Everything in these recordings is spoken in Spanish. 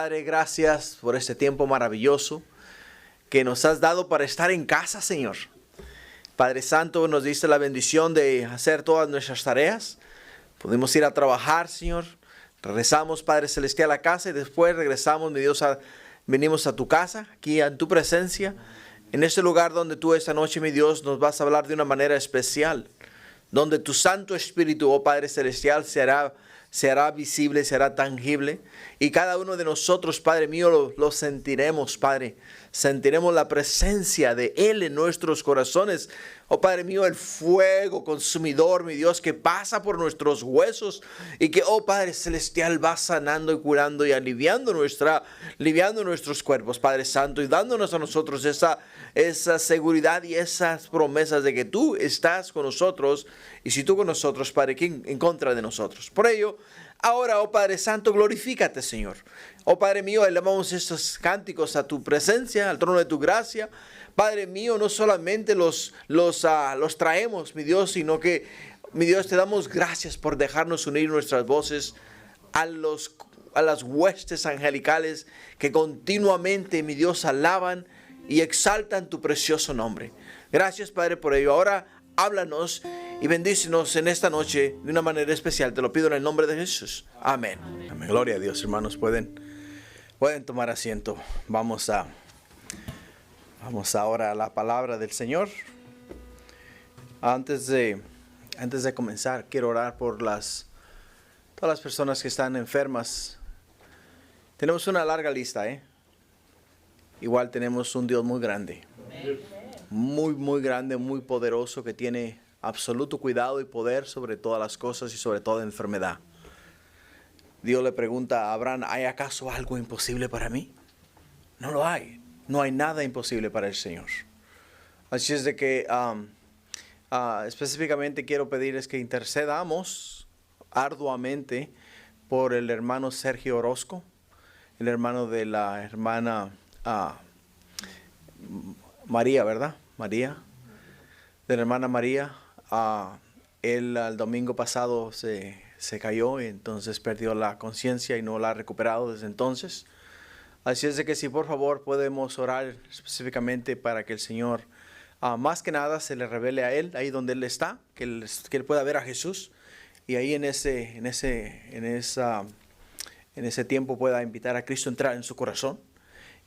Padre, gracias por este tiempo maravilloso que nos has dado para estar en casa, Señor. Padre Santo, nos diste la bendición de hacer todas nuestras tareas. Pudimos ir a trabajar, Señor. Regresamos, Padre Celestial, a casa y después regresamos, mi Dios, venimos a tu casa, aquí en tu presencia, en este lugar donde tú esta noche, mi Dios, nos vas a hablar de una manera especial, donde tu Santo Espíritu, oh Padre Celestial, se hará visible, se hará tangible. Y cada uno de nosotros, Padre mío, lo sentiremos, Padre. Sentiremos la presencia de Él en nuestros corazones. Oh Padre mío, el fuego consumidor, mi Dios, que pasa por nuestros huesos y que, oh Padre Celestial, va sanando y curando y aliviando nuestros cuerpos, Padre Santo, y dándonos a nosotros esa seguridad y esas promesas de que tú estás con nosotros. Y si tú con nosotros, Padre, ¿quién en contra de nosotros? Por ello, ahora, oh Padre Santo, glorifícate, Señor. Oh Padre mío, elevamos estos cánticos a tu presencia, al trono de tu gracia. Padre mío, no solamente los traemos, mi Dios, sino que, mi Dios, te damos gracias por dejarnos unir nuestras voces a las huestes angelicales que continuamente, mi Dios, alaban y exaltan tu precioso nombre. Gracias, Padre, por ello. Ahora, háblanos y bendícenos en esta noche de una manera especial. Te lo pido en el nombre de Jesús. Amén. Amén. Gloria a Dios, hermanos. Pueden tomar asiento. Vamos ahora a la palabra del Señor. Antes de comenzar, quiero orar por todas las personas que están enfermas. Tenemos una larga lista, Igual tenemos un Dios muy grande. Muy, muy grande, muy poderoso, que tiene absoluto cuidado y poder sobre todas las cosas y sobre toda enfermedad. Dios le pregunta a Abraham: ¿hay acaso algo imposible para mí? No lo hay. No hay nada imposible para el Señor. Así es de que específicamente quiero pedirles que intercedamos arduamente por el hermano Sergio Orozco, el hermano de la hermana María, ¿verdad? María, de la hermana María. Él el domingo pasado se cayó y entonces perdió la conciencia y no la ha recuperado desde entonces. Así es de que si por favor podemos orar específicamente para que el Señor más que nada se le revele a él, ahí donde él está, que él pueda ver a Jesús y ahí en ese tiempo pueda invitar a Cristo a entrar en su corazón.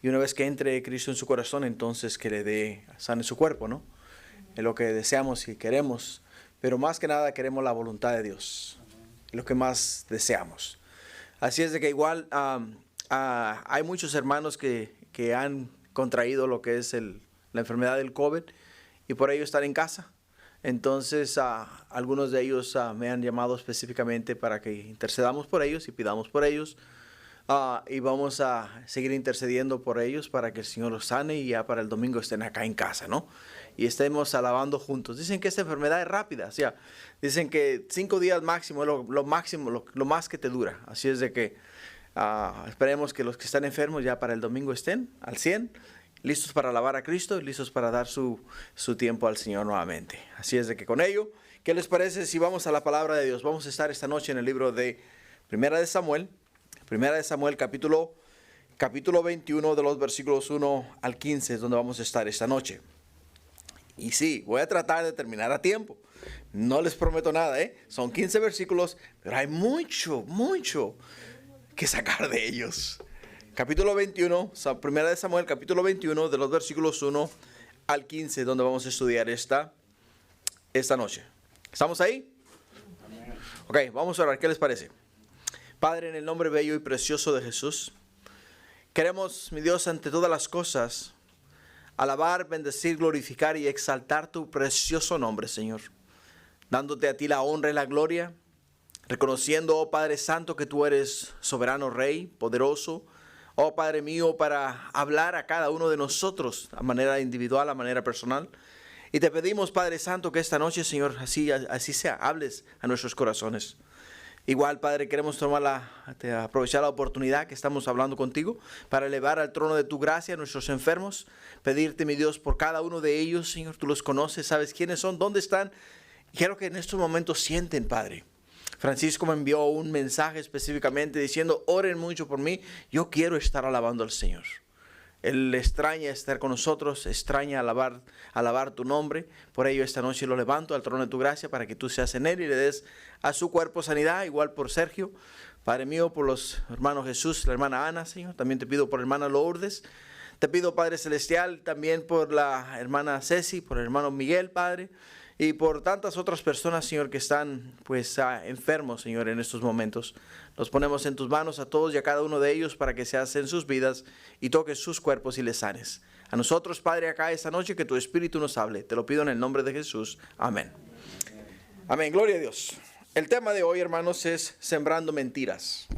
Y una vez que entre Cristo en su corazón, entonces que le sane su cuerpo, ¿no? Es lo que deseamos y queremos, pero más que nada queremos la voluntad de Dios, es lo que más deseamos. Así es de que igual hay muchos hermanos que han contraído lo que es la enfermedad del COVID y por ello están en casa. Entonces algunos de ellos me han llamado específicamente para que intercedamos por ellos y pidamos por ellos. Y vamos a seguir intercediendo por ellos para que el Señor los sane y ya para el domingo estén acá en casa, ¿no? Y estemos alabando juntos. Dicen que esta enfermedad es rápida, o sea, dicen que 5 días máximo es lo máximo, lo más que te dura. Así es de que esperemos que los que están enfermos ya para el domingo estén al 100, listos para alabar a Cristo y listos para dar su tiempo al Señor nuevamente. Así es de que con ello, ¿qué les parece si vamos a la palabra de Dios? Vamos a estar esta noche en el libro de Primera de Samuel capítulo 21 de los versículos 1 al 15 es donde vamos a estar esta noche. Y sí, voy a tratar de terminar a tiempo. No les prometo nada, Son 15 versículos, pero hay mucho que sacar de ellos. Capítulo 21, Primera de Samuel, capítulo 21 de los versículos 1 al 15, donde vamos a estudiar esta noche. ¿Estamos ahí? Ok, vamos a orar. ¿Qué les parece? Padre, en el nombre bello y precioso de Jesús, queremos, mi Dios, ante todas las cosas, alabar, bendecir, glorificar y exaltar tu precioso nombre, Señor. Dándote a ti la honra y la gloria, reconociendo, oh Padre Santo, que tú eres soberano Rey, poderoso, oh Padre mío, para hablar a cada uno de nosotros, a manera individual, a manera personal. Y te pedimos, Padre Santo, que esta noche, Señor, así sea, hables a nuestros corazones. Igual, Padre, queremos aprovechar la oportunidad que estamos hablando contigo para elevar al trono de tu gracia a nuestros enfermos. Pedirte, mi Dios, por cada uno de ellos, Señor, tú los conoces, sabes quiénes son, dónde están. Quiero que en estos momentos sienten, Padre, Francisco me envió un mensaje específicamente diciendo, oren mucho por mí, yo quiero estar alabando al Señor. Él extraña estar con nosotros, extraña alabar tu nombre. Por ello esta noche lo levanto al trono de tu gracia para que tú seas en él y le des a su cuerpo sanidad, igual por Sergio. Padre mío, por los hermanos Jesús, la hermana Ana, Señor. También te pido por la hermana Lourdes. Te pido, Padre Celestial, también por la hermana Ceci, por el hermano Miguel, Padre. Y por tantas otras personas, Señor, que están pues enfermos, Señor, en estos momentos. Los ponemos en tus manos a todos y a cada uno de ellos para que seas en sus vidas y toques sus cuerpos y les sanes. A nosotros, Padre, acá esta noche que tu Espíritu nos hable. Te lo pido en el nombre de Jesús. Amén. Amén. Gloria a Dios. El tema de hoy, hermanos, es sembrando mentiras.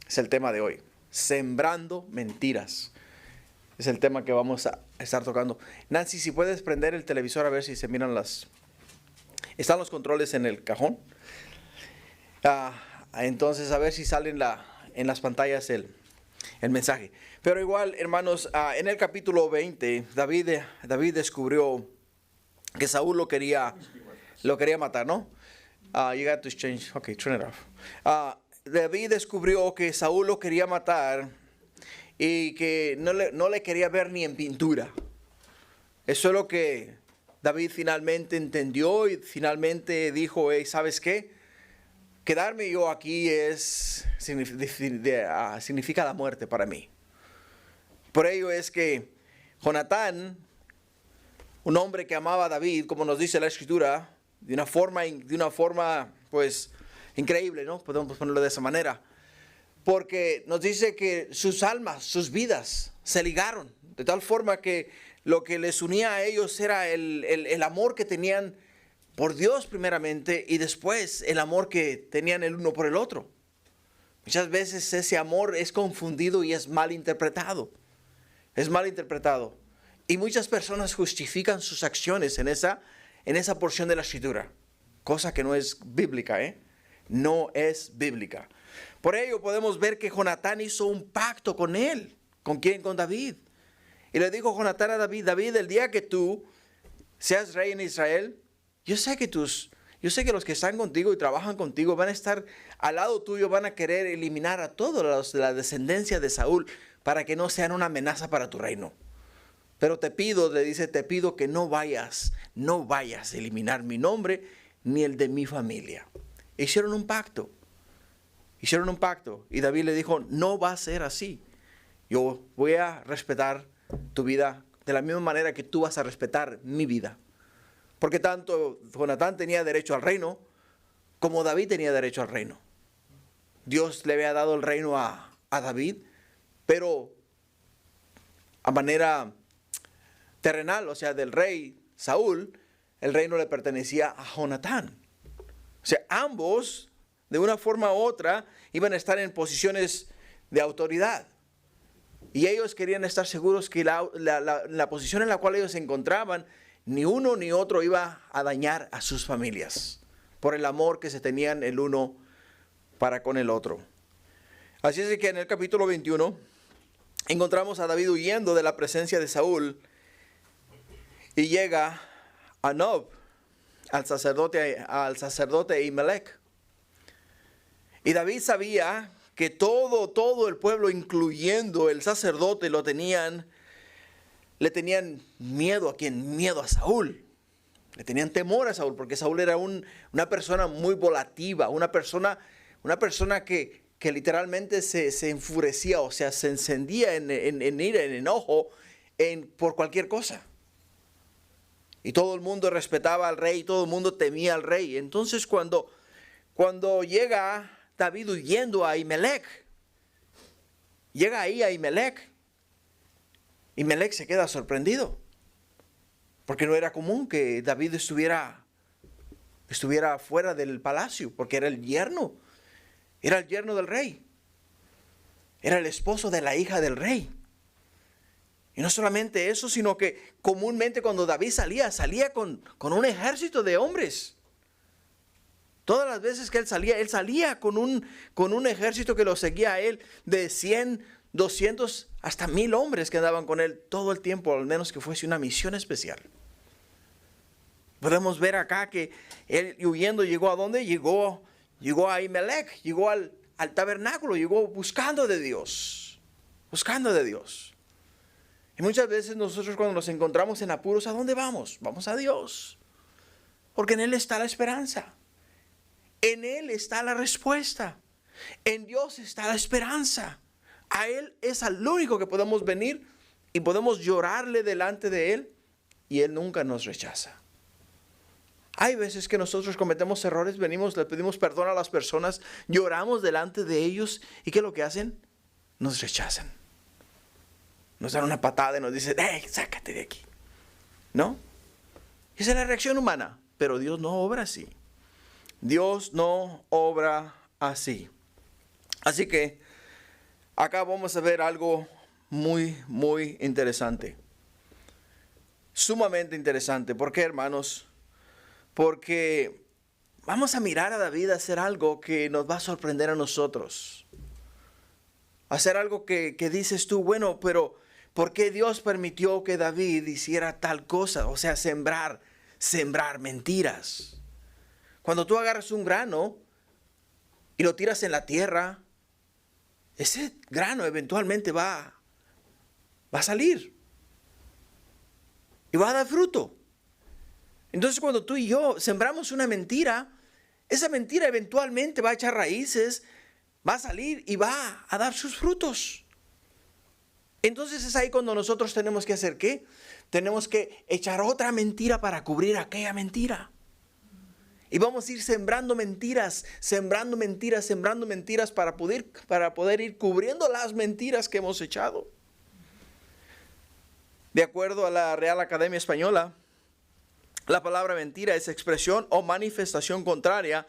Es el tema de hoy. Sembrando mentiras. Es el tema que vamos a estar tocando. Nancy, si puedes prender el televisor a ver si se miran las... Están los controles en el cajón. Entonces a ver si sale en las pantallas el mensaje. Pero igual, hermanos, en el capítulo 20, David descubrió que Saúl lo quería matar, ¿no? You got to change. Okay, turn it off. David descubrió que Saúl lo quería matar y que no le quería ver ni en pintura. Eso es lo que David finalmente entendió y finalmente dijo, hey, ¿sabes qué? Quedarme yo aquí significa la muerte para mí. Por ello es que Jonatán, un hombre que amaba a David, como nos dice la Escritura, de una forma pues increíble, ¿no? Podemos ponerlo de esa manera. Porque nos dice que sus almas, sus vidas se ligaron, de tal forma que lo que les unía a ellos era el amor que tenían por Dios primeramente y después el amor que tenían el uno por el otro. Muchas veces ese amor es confundido y es mal interpretado. Es mal interpretado. Y muchas personas justifican sus acciones en esa porción de la Escritura, cosa que no es bíblica, no es bíblica. Por ello podemos ver que Jonatán hizo un pacto con él. ¿Con quién? Con David. Y le dijo Jonatán a David, David, el día que tú seas rey en Israel, yo sé que los que están contigo y trabajan contigo van a estar al lado tuyo, van a querer eliminar a todos los de la descendencia de Saúl para que no sean una amenaza para tu reino. Pero te pido, le dice, te pido que no vayas a eliminar mi nombre ni el de mi familia. Hicieron un pacto. Y David le dijo, no va a ser así. Yo voy a respetar tu vida de la misma manera que tú vas a respetar mi vida. Porque tanto Jonatán tenía derecho al reino como David tenía derecho al reino. Dios le había dado el reino a David, pero a manera terrenal, o sea, del rey Saúl, el reino le pertenecía a Jonatán. O sea, ambos, de una forma u otra, iban a estar en posiciones de autoridad. Y ellos querían estar seguros que la posición en la cual ellos se encontraban, ni uno ni otro iba a dañar a sus familias, por el amor que se tenían el uno para con el otro. Así es que en el capítulo 21 encontramos a David huyendo de la presencia de Saúl y llega a Nob, al sacerdote Ahimelech. Y David sabía que todo el pueblo, incluyendo el sacerdote, le tenían miedo miedo a Saúl. Le tenían temor a Saúl, porque Saúl era una persona muy volativa, una persona que literalmente se enfurecía, o sea, se encendía en ira, en enojo, por cualquier cosa. Y todo el mundo respetaba al rey, todo el mundo temía al rey. Entonces cuando llega David huyendo a Ahimelech, llega ahí a Ahimelech, Ahimelech se queda sorprendido, porque no era común que David estuviera fuera del palacio, porque era el yerno del rey, era el esposo de la hija del rey. Y no solamente eso, sino que comúnmente cuando David salía con un ejército de hombres. Todas las veces que él salía con un ejército que lo seguía a él, de 100, 200, hasta 1000 hombres que andaban con él todo el tiempo, al menos que fuese una misión especial. Podemos ver acá que él huyendo llegó a dónde? Llegó llegó a Ahimelech, llegó al tabernáculo, llegó buscando de Dios. Buscando de Dios. Y muchas veces nosotros cuando nos encontramos en apuros, ¿a dónde vamos? Vamos a Dios. Porque en Él está la esperanza. En Él está la respuesta. En Dios está la esperanza. A Él es al único que podemos venir y podemos llorarle delante de Él y Él nunca nos rechaza. Hay veces que nosotros cometemos errores, venimos, le pedimos perdón a las personas, lloramos delante de ellos y ¿qué es lo que hacen? Nos rechazan. Nos dan una patada y nos dicen, ¡hey, sácate de aquí! ¿No? Esa es la reacción humana, pero Dios no obra así. Dios no obra así. Así que acá vamos a ver algo muy, muy interesante. Sumamente interesante. ¿Por qué, hermanos? Porque vamos a mirar a David a hacer algo que nos va a sorprender a nosotros. Hacer algo que dices tú, bueno, pero ¿por qué Dios permitió que David hiciera tal cosa? O sea, sembrar mentiras. Cuando tú agarras un grano y lo tiras en la tierra, ese grano eventualmente va a salir. Y va a dar fruto. Entonces cuando tú y yo sembramos una mentira, esa mentira eventualmente va a echar raíces, va a salir y va a dar sus frutos. Entonces es ahí cuando nosotros tenemos que hacer ¿qué? Tenemos que echar otra mentira para cubrir aquella mentira. Y vamos a ir sembrando mentiras para poder ir cubriendo las mentiras que hemos echado. De acuerdo a la Real Academia Española, la palabra mentira es expresión o manifestación contraria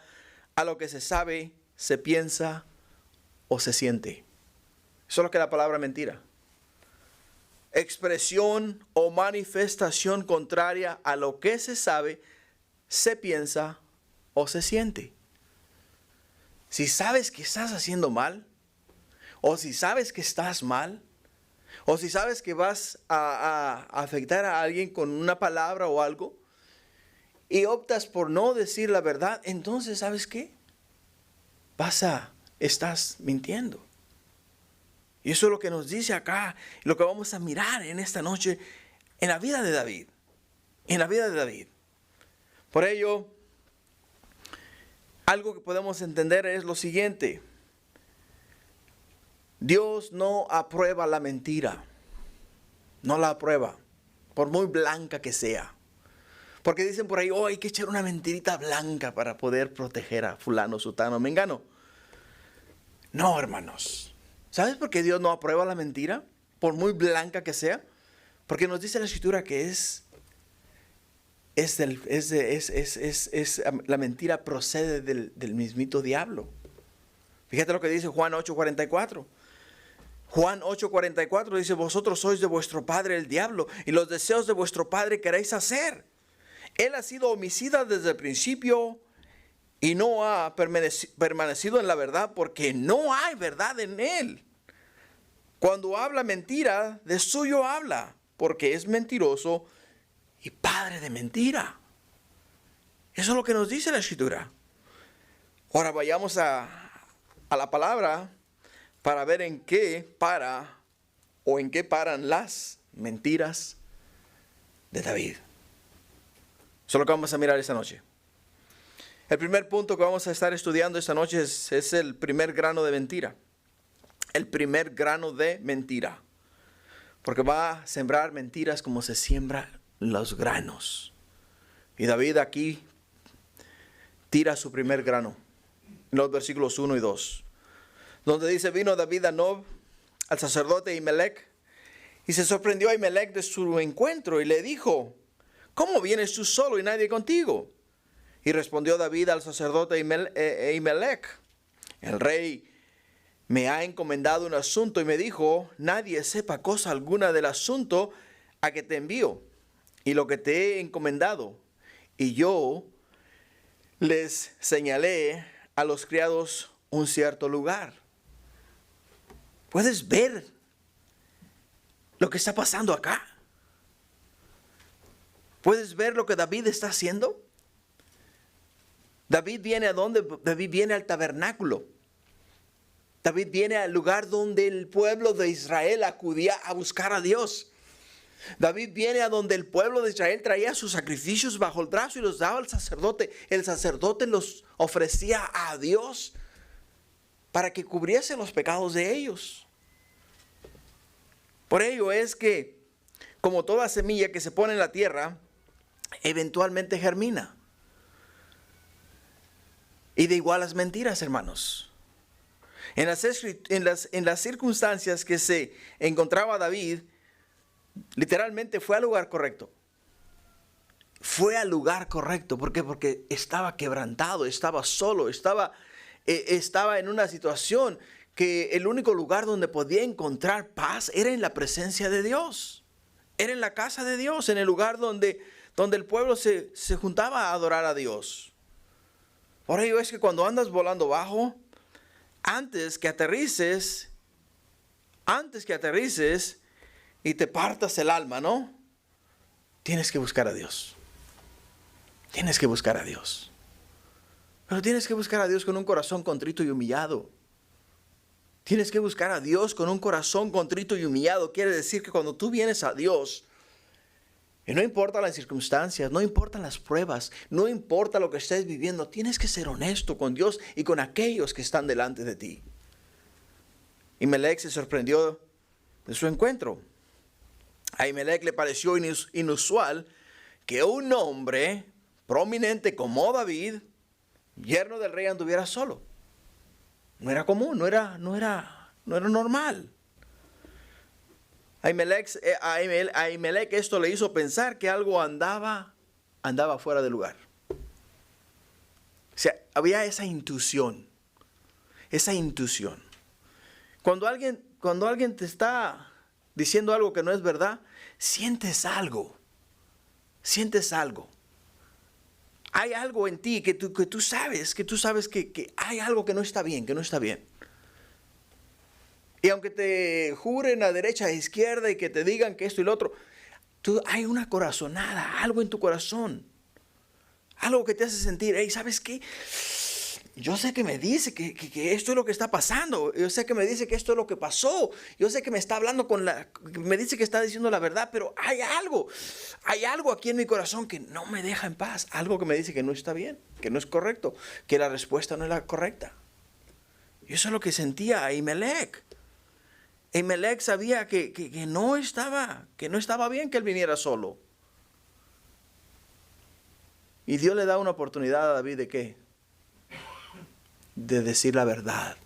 a lo que se sabe, se piensa o se siente. Eso es lo que es la palabra mentira. Expresión o manifestación contraria a lo que se sabe, se piensa o se siente. Si sabes que estás haciendo mal, o si sabes que estás mal, o si sabes que vas a afectar a alguien con una palabra o algo, y optas por no decir la verdad, entonces ¿sabes qué? Estás mintiendo. Y eso es lo que nos dice acá, lo que vamos a mirar en esta noche en la vida de David. En la vida de David. Por ello, algo que podemos entender es lo siguiente. Dios no aprueba la mentira. No la aprueba, por muy blanca que sea. Porque dicen por ahí, hay que echar una mentirita blanca para poder proteger a fulano, sutano, mengano. No, hermanos. ¿Sabes por qué Dios no aprueba la mentira? Por muy blanca que sea. Porque nos dice la Escritura que la mentira procede del mismito diablo. Fíjate lo que dice Juan 8:44. Juan 8:44 dice, vosotros sois de vuestro padre el diablo, y los deseos de vuestro padre queréis hacer. Él ha sido homicida desde el principio y no ha permanecido en la verdad porque no hay verdad en él. Cuando habla mentira, de suyo habla, porque es mentiroso y padre de mentira. Eso es lo que nos dice la Escritura. Ahora vayamos a la palabra para ver en qué paran las mentiras de David. Eso es lo que vamos a mirar esta noche. El primer punto que vamos a estar estudiando esta noche es el primer grano de mentira. El primer grano de mentira. Porque va a sembrar mentiras como se siembran los granos. Y David aquí tira su primer grano. En los versículos 1 y 2. Donde dice, vino David a Nob, al sacerdote Ahimelech, y se sorprendió a Ahimelech de su encuentro y le dijo, ¿cómo vienes tú solo y nadie contigo? Y respondió David al sacerdote Ahimelech, el rey me ha encomendado un asunto y me dijo, nadie sepa cosa alguna del asunto a que te envío y lo que te he encomendado. Y yo les señalé a los criados un cierto lugar. ¿Puedes ver lo que está pasando acá? ¿Puedes ver lo que David está haciendo? David viene a dónde? David viene al tabernáculo. David viene al lugar donde el pueblo de Israel acudía a buscar a Dios. David viene a donde el pueblo de Israel traía sus sacrificios bajo el brazo y los daba al sacerdote. El sacerdote los ofrecía a Dios para que cubriese los pecados de ellos. Por ello es que, como toda semilla que se pone en la tierra, eventualmente germina. Y de igual las mentiras, hermanos. En las circunstancias que se encontraba David, literalmente fue al lugar correcto. Fue al lugar correcto. ¿Por qué? Porque estaba quebrantado, estaba solo, estaba en una situación que el único lugar donde podía encontrar paz era en la presencia de Dios. Era en la casa de Dios, en el lugar donde el pueblo se juntaba a adorar a Dios. Por ello es que cuando andas volando bajo, antes que aterrices y te partas el alma, ¿no? Tienes que buscar a Dios. Tienes que buscar a Dios. Pero tienes que buscar a Dios con un corazón contrito y humillado. Tienes que buscar a Dios con un corazón contrito y humillado. Quiere decir que cuando tú vienes a Dios, y no importa las circunstancias, no importan las pruebas, no importa lo que estés viviendo, tienes que ser honesto con Dios y con aquellos que están delante de ti. Ahimelech se sorprendió de su encuentro. A Ahimelech le pareció inusual que un hombre prominente como David, yerno del rey, anduviera solo. No era común, no era normal. A Ahimelech esto le hizo pensar que algo andaba fuera de lugar. O sea, había esa intuición. Cuando alguien te está diciendo algo que no es verdad, sientes algo. Hay algo en ti que tú sabes que hay algo que no está bien, Y aunque te juren a derecha e izquierda y que te digan que esto y lo otro, hay una corazonada, algo en tu corazón. Algo que te hace sentir, hey, ¿sabes qué? Yo sé que me dice que esto es lo que está pasando. Yo sé que me dice que esto es lo que pasó. Yo sé que me está hablando me dice que está diciendo la verdad, pero hay algo aquí en mi corazón que no me deja en paz. Algo que me dice que no está bien, que no es correcto, que la respuesta no es la correcta. Y eso es lo que sentía Ahimelech. Ahimelech sabía que no estaba bien que él viniera solo. Y Dios le da una oportunidad a David ¿de qué? De decir la verdad.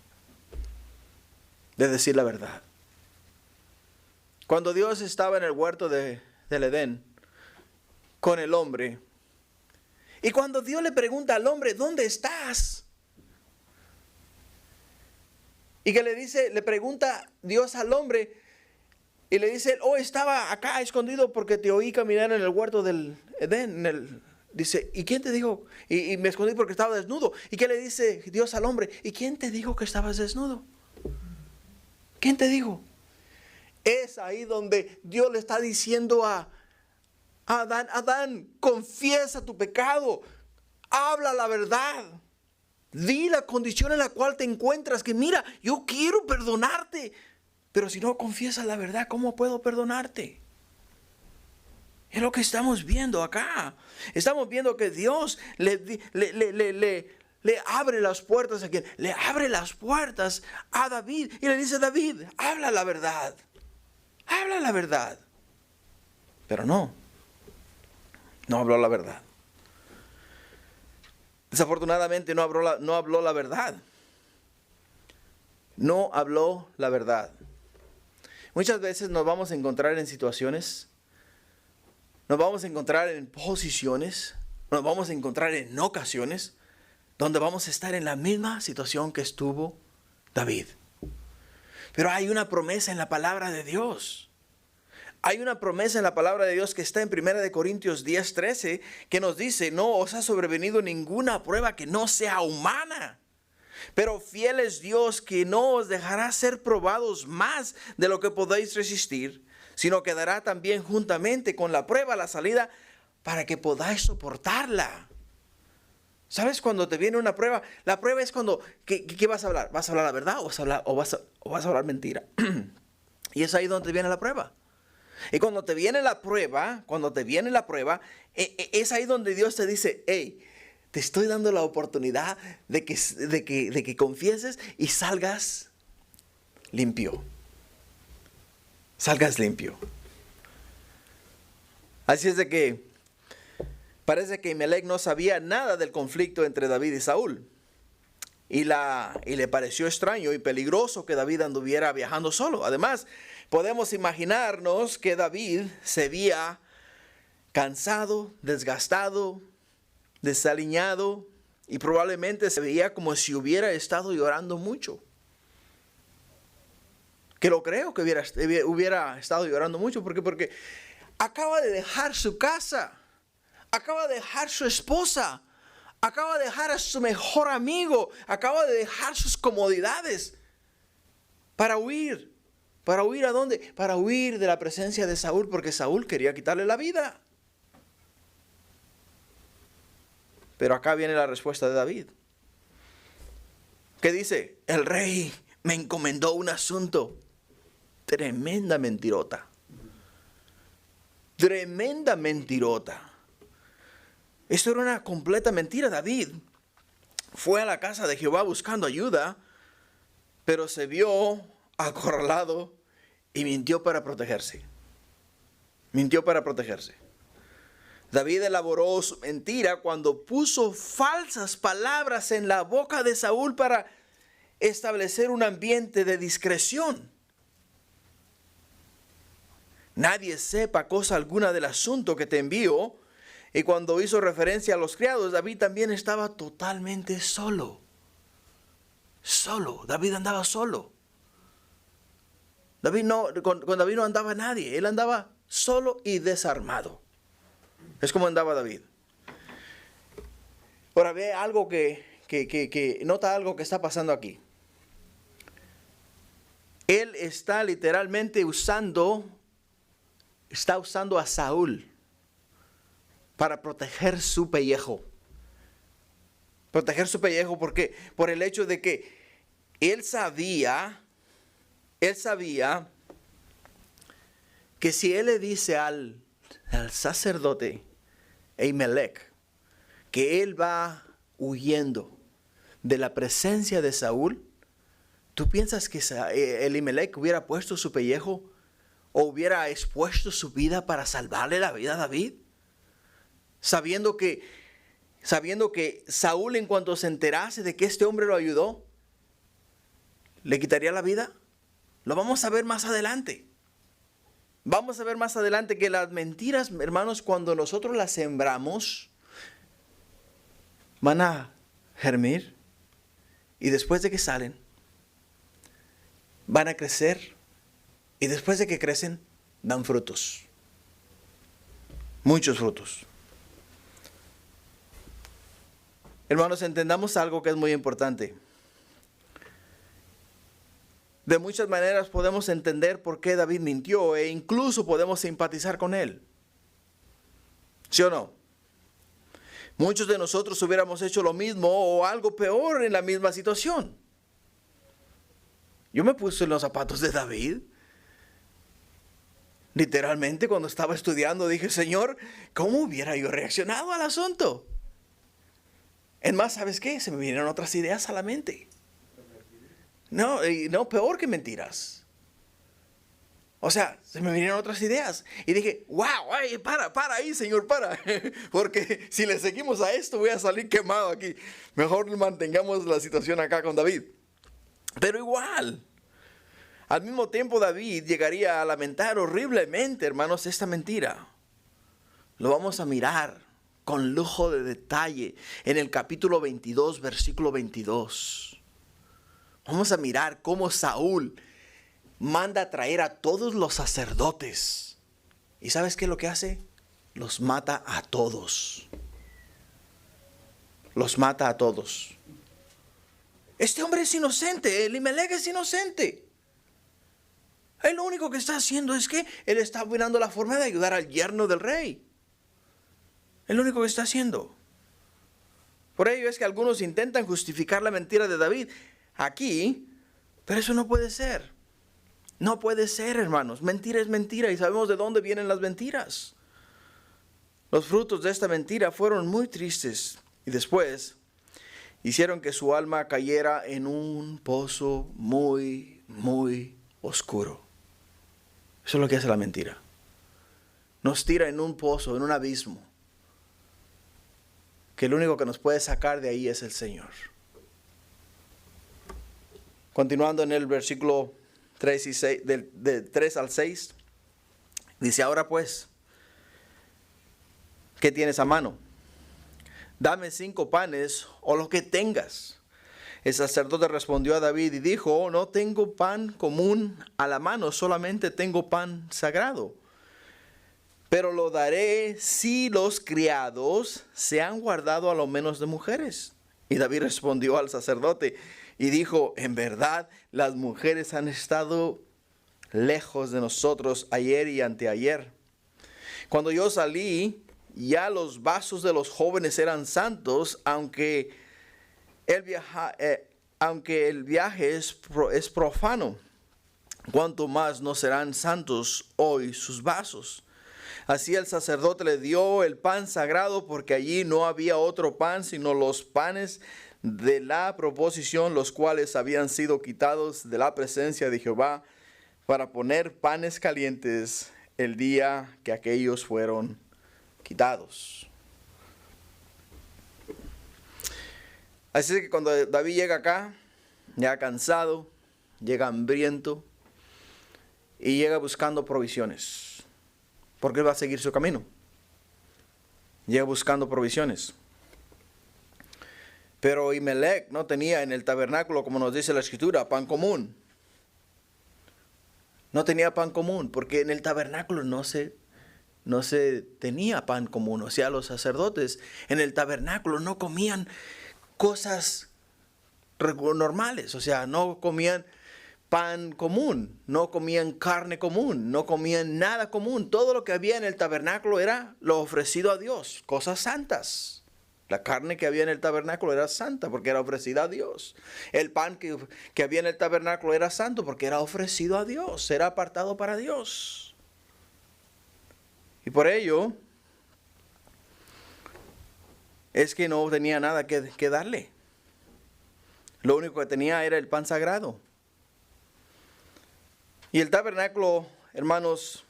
Cuando Dios estaba en el huerto del Edén con el hombre, y cuando Dios le pregunta al hombre, ¿dónde estás? Y que le pregunta Dios al hombre, y le dice, estaba acá escondido porque te oí caminar en el huerto del Edén. Dice, ¿y quién te dijo? Y me escondí porque estaba desnudo. ¿Y qué le dice Dios al hombre? ¿Y quién te dijo que estabas desnudo? ¿Quién te dijo? Es ahí donde Dios le está diciendo a Adán, confiesa tu pecado, habla la verdad. Di la condición en la cual te encuentras, que mira, yo quiero perdonarte, pero si no confiesas la verdad, ¿cómo puedo perdonarte? Es lo que estamos viendo acá. Estamos viendo que Dios le abre las puertas a quien, le abre las puertas a David y le dice, David, habla la verdad. Pero no habló la verdad. Desafortunadamente no habló la verdad. No habló la verdad. Muchas veces nos vamos a encontrar en situaciones, nos vamos a encontrar en posiciones, nos vamos a encontrar en ocasiones donde vamos a estar en la misma situación que estuvo David. Pero hay una promesa en la palabra de Dios. Hay una promesa en la palabra de Dios que está en 1 Corintios 10:13 que nos dice, no os ha sobrevenido ninguna prueba que no sea humana. Pero fiel es Dios que no os dejará ser probados más de lo que podéis resistir, sino que dará también juntamente con la prueba la salida para que podáis soportarla. ¿Sabes? Cuando te viene una prueba, la prueba es cuando, ¿qué vas a hablar? ¿Vas a hablar la verdad o vas a hablar mentira? Y es ahí donde te viene la prueba. Y cuando te viene la prueba, es ahí donde Dios te dice, hey, te estoy dando la oportunidad de que confieses y salgas limpio. Salgas limpio. Así es de que parece que Ahimelech no sabía nada del conflicto entre David y Saúl. Y le pareció extraño y peligroso que David anduviera viajando solo. Además, podemos imaginarnos que David se veía cansado, desgastado, desaliñado y probablemente se veía como si hubiera estado llorando mucho. Que lo creo que hubiera estado llorando mucho. Porque acaba de dejar su casa. Acaba de dejar su esposa. Acaba de dejar a su mejor amigo. Acaba de dejar sus comodidades. Para huir. ¿Para huir a dónde? Para huir de la presencia de Saúl. Porque Saúl quería quitarle la vida. Pero acá viene la respuesta de David. ¿Qué dice? El rey me encomendó un asunto. Tremenda mentirota. Tremenda mentirota. Esto era una completa mentira. David fue a la casa de Jehová buscando ayuda, pero se vio acorralado y mintió para protegerse. Mintió para protegerse. David elaboró su mentira cuando puso falsas palabras en la boca de Saúl para establecer un ambiente de discreción. Nadie sepa cosa alguna del asunto que te envío. Y cuando hizo referencia a los criados, David también estaba totalmente solo. Solo. David andaba solo. Con David no andaba nadie. Él andaba solo y desarmado. Es como andaba David. Ahora ve algo nota algo que está pasando aquí. Él está literalmente usando a Saúl para proteger su pellejo. Proteger su pellejo porque por el hecho de que él sabía que si él le dice al sacerdote Ahimelech que él va huyendo de la presencia de Saúl, ¿tú piensas que el Ahimelech hubiera puesto su pellejo o hubiera expuesto su vida para salvarle la vida a David? Sabiendo que Saúl, en cuanto se enterase de que este hombre lo ayudó, le quitaría la vida. Lo vamos a ver más adelante. Vamos a ver más adelante que las mentiras, hermanos, cuando nosotros las sembramos, van a germir y después de que salen, van a crecer y después de que crecen, dan frutos. Muchos frutos. Hermanos, entendamos algo que es muy importante. De muchas maneras podemos entender por qué David mintió e incluso podemos simpatizar con él. ¿Sí o no? Muchos de nosotros hubiéramos hecho lo mismo o algo peor en la misma situación. Yo me puse en los zapatos de David. Literalmente cuando estaba estudiando dije, Señor, ¿cómo hubiera yo reaccionado al asunto? Es más, ¿sabes qué? Se me vinieron otras ideas a la mente. No, peor que mentiras. O sea, se me vinieron otras ideas. Y dije, wow, ay, para ahí, Señor, para. Porque si le seguimos a esto, voy a salir quemado aquí. Mejor mantengamos la situación acá con David. Pero igual, al mismo tiempo David llegaría a lamentar horriblemente, hermanos, esta mentira. Lo vamos a mirar con lujo de detalle en el capítulo 22, versículo 22. Vamos a mirar cómo Saúl manda a traer a todos los sacerdotes. ¿Y sabes qué es lo que hace? Los mata a todos. Los mata a todos. Este hombre es inocente, Ahimelech es inocente. Él lo único que está haciendo es que él está mirando la forma de ayudar al yerno del rey. Es lo único que está haciendo. Por ello es que algunos intentan justificar la mentira de David aquí, pero eso no puede ser. No puede ser, hermanos. Mentira es mentira y sabemos de dónde vienen las mentiras. Los frutos de esta mentira fueron muy tristes y después hicieron que su alma cayera en un pozo muy, muy oscuro. Eso es lo que hace la mentira. Nos tira en un pozo, en un abismo, que el único que nos puede sacar de ahí es el Señor. Continuando en el versículo 3 y 6, de 3 al 6, dice: ahora pues, ¿qué tienes a mano? Dame 5 panes o lo que tengas. El sacerdote respondió a David y dijo: oh, no tengo pan común a la mano, solamente tengo pan sagrado. Pero lo daré si los criados se han guardado a lo menos de mujeres. Y David respondió al sacerdote y dijo: en verdad, las mujeres han estado lejos de nosotros ayer y anteayer. Cuando yo salí, ya los vasos de los jóvenes eran santos, aunque el viaje es profano. ¿Cuánto más no serán santos hoy sus vasos? Así el sacerdote le dio el pan sagrado, porque allí no había otro pan sino los panes de la proposición, los cuales habían sido quitados de la presencia de Jehová para poner panes calientes el día que aquellos fueron quitados. Así que cuando David llega acá, ya cansado, llega hambriento y llega buscando provisiones, porque él va a seguir su camino. Llega buscando provisiones. Pero Ahimelech no tenía en el tabernáculo, como nos dice la escritura, pan común. No tenía pan común, porque en el tabernáculo no se tenía pan común. O sea, los sacerdotes en el tabernáculo no comían cosas normales. O sea, no comían pan común, no comían carne común, no comían nada común. Todo lo que había en el tabernáculo era lo ofrecido a Dios, cosas santas. La carne que había en el tabernáculo era santa porque era ofrecida a Dios. El pan que había en el tabernáculo era santo porque era ofrecido a Dios, era apartado para Dios. Y por ello es que no tenía nada que darle. Lo único que tenía era el pan sagrado. Y el tabernáculo, hermanos,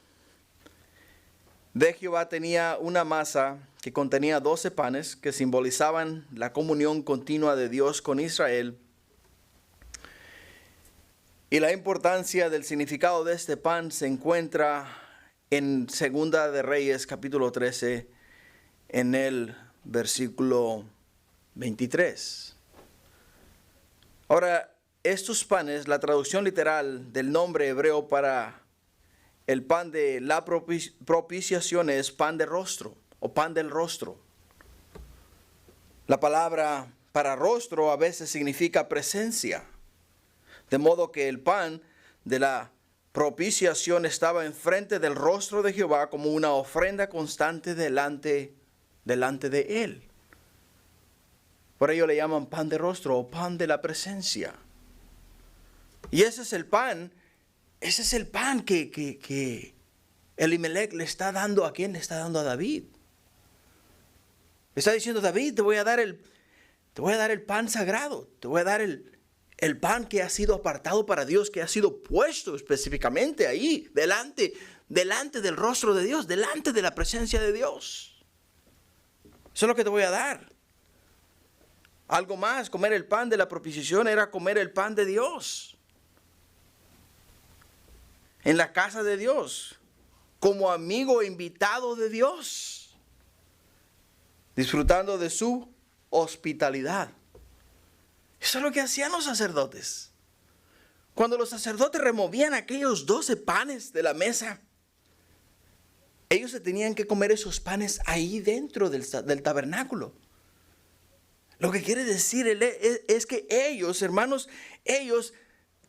de Jehová tenía una masa que contenía 12 panes que simbolizaban la comunión continua de Dios con Israel. Y la importancia del significado de este pan se encuentra en Segunda de Reyes, capítulo 13, en el versículo 23. Ahora, estos panes, la traducción literal del nombre hebreo para el pan de la propiciación es pan de rostro o pan del rostro. La palabra para rostro a veces significa presencia, de modo que el pan de la propiciación estaba enfrente del rostro de Jehová como una ofrenda constante delante de él. Por ello le llaman pan de rostro o pan de la presencia. Y ese es el pan que Ahimelech le está dando. ¿A quién le está dando? A David. Le está diciendo: David, te voy a dar el pan sagrado, te voy a dar el pan que ha sido apartado para Dios, que ha sido puesto específicamente ahí, delante del rostro de Dios, delante de la presencia de Dios. Eso es lo que te voy a dar. Algo más, comer el pan de la propiciación era comer el pan de Dios. En la casa de Dios, como amigo e invitado de Dios, disfrutando de su hospitalidad. Eso es lo que hacían los sacerdotes. Cuando los sacerdotes removían aquellos 12 panes de la mesa, ellos se tenían que comer esos panes ahí dentro del tabernáculo. Lo que quiere decir es que ellos, hermanos, ellos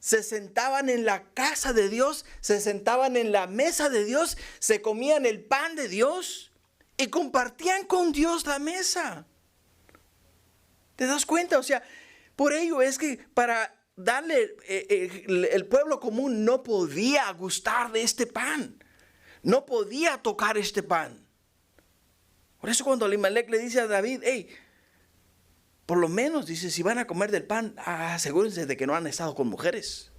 se sentaban en la casa de Dios, se sentaban en la mesa de Dios, se comían el pan de Dios y compartían con Dios la mesa. ¿Te das cuenta? O sea, por ello es que para darle, el pueblo común no podía gustar de este pan. No podía tocar este pan. Por eso cuando Elimelech le dice a David, hey, por lo menos, dice, si van a comer del pan, asegúrense de que no han estado con mujeres.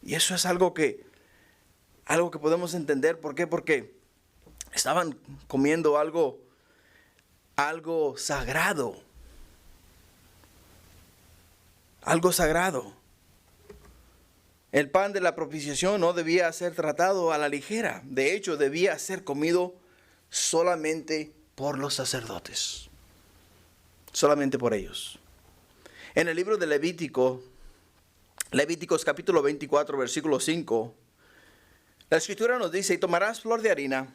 Y eso es algo que podemos entender. ¿Por qué? Porque estaban comiendo algo sagrado. Algo sagrado. El pan de la propiciación no debía ser tratado a la ligera. De hecho, debía ser comido solamente por los sacerdotes. Solamente por ellos. En el libro de Levíticos capítulo 24, versículo 5, la escritura nos dice, y tomarás flor de harina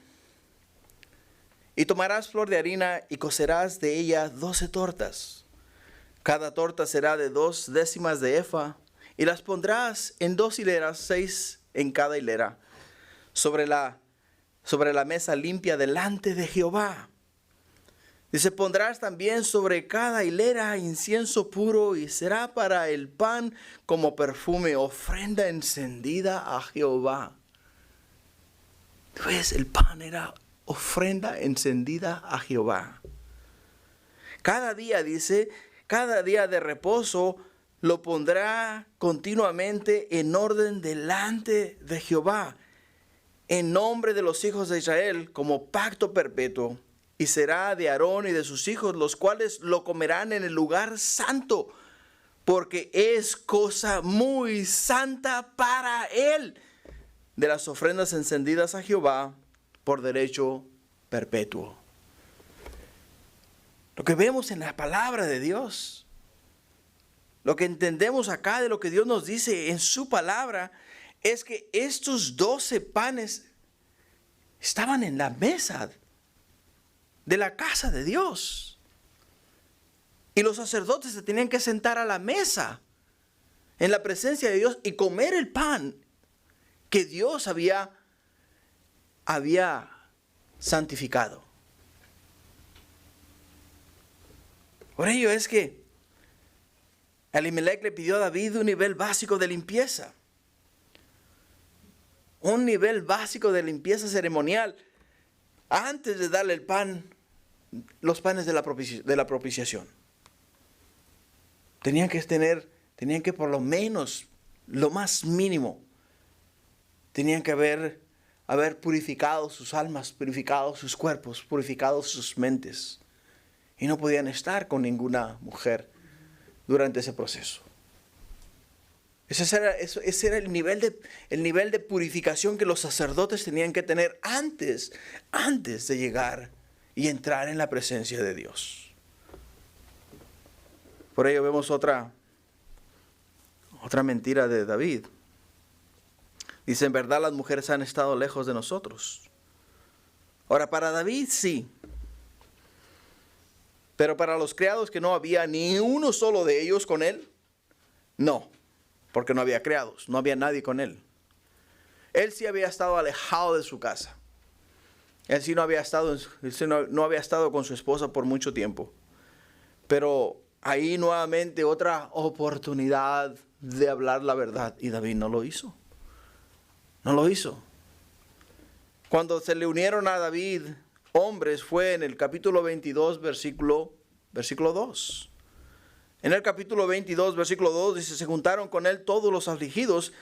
y cocerás de ella 12 tortas. Cada torta será de 2 décimas de efa, y las pondrás en 2 hileras, 6 en cada hilera, sobre la mesa limpia delante de Jehová. Dice, pondrás también sobre cada hilera incienso puro, y será para el pan como perfume, ofrenda encendida a Jehová. ¿Ves? El pan era ofrenda encendida a Jehová. Cada día, dice, cada día de reposo lo pondrá continuamente en orden delante de Jehová, en nombre de los hijos de Israel, como pacto perpetuo. Y será de Aarón y de sus hijos, los cuales lo comerán en el lugar santo, porque es cosa muy santa para él, de las ofrendas encendidas a Jehová por derecho perpetuo. Lo que vemos en la palabra de Dios, lo que entendemos acá de lo que Dios nos dice en su palabra, es que estos 12 panes estaban en la mesa de la casa de Dios. Y los sacerdotes se tenían que sentar a la mesa en la presencia de Dios y comer el pan que Dios había santificado. Por ello es que Elimelech le pidió a David un nivel básico de limpieza. Un nivel básico de limpieza ceremonial antes de darle el pan, los panes de la propiciación. Tenían que por lo menos, lo más mínimo, tenían que haber purificado sus almas, purificado sus cuerpos, purificado sus mentes. Y no podían estar con ninguna mujer durante ese proceso. Ese era el nivel de purificación que los sacerdotes tenían que tener antes de llegar y entrar en la presencia de Dios. Por ello vemos otra mentira de David. Dice, en verdad las mujeres han estado lejos de nosotros. Ahora, para David sí. Pero para los criados, que no había ni uno solo de ellos con él, no. Porque no había criados, no había nadie con él. Él sí había estado alejado de su casa. Él sí no había estado con su esposa por mucho tiempo. Pero ahí nuevamente otra oportunidad de hablar la verdad. Y David no lo hizo. No lo hizo. Cuando se le unieron a David hombres fue en el capítulo 22, versículo 2. En el capítulo 22, versículo 2 dice, se juntaron con él todos los afligidos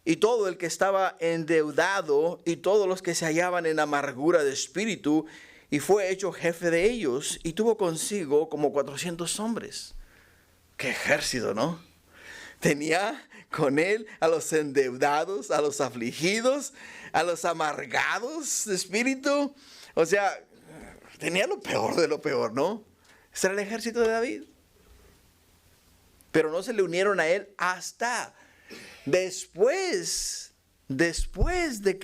y todo el que estaba endeudado y todos los que se hallaban en amargura de espíritu, y fue hecho jefe de ellos y tuvo consigo como 400 hombres. ¡Qué ejército!, ¿no? Tenía con él a los endeudados, a los afligidos, a los amargados de espíritu. O sea, tenía lo peor de lo peor, ¿no? Ese era el ejército de David. Pero no se le unieron a él hasta después de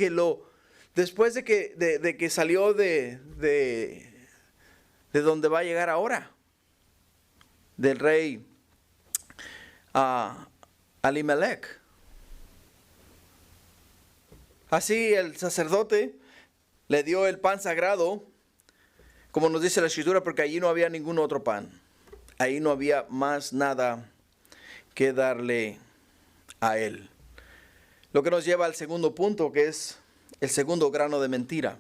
que salió de donde va a llegar ahora, del rey Elimelech. Así el sacerdote le dio el pan sagrado como nos dice la Escritura, porque allí no había ningún otro pan. Ahí no había más nada que darle a él. Lo que nos lleva al segundo punto, que es el segundo grano de mentira.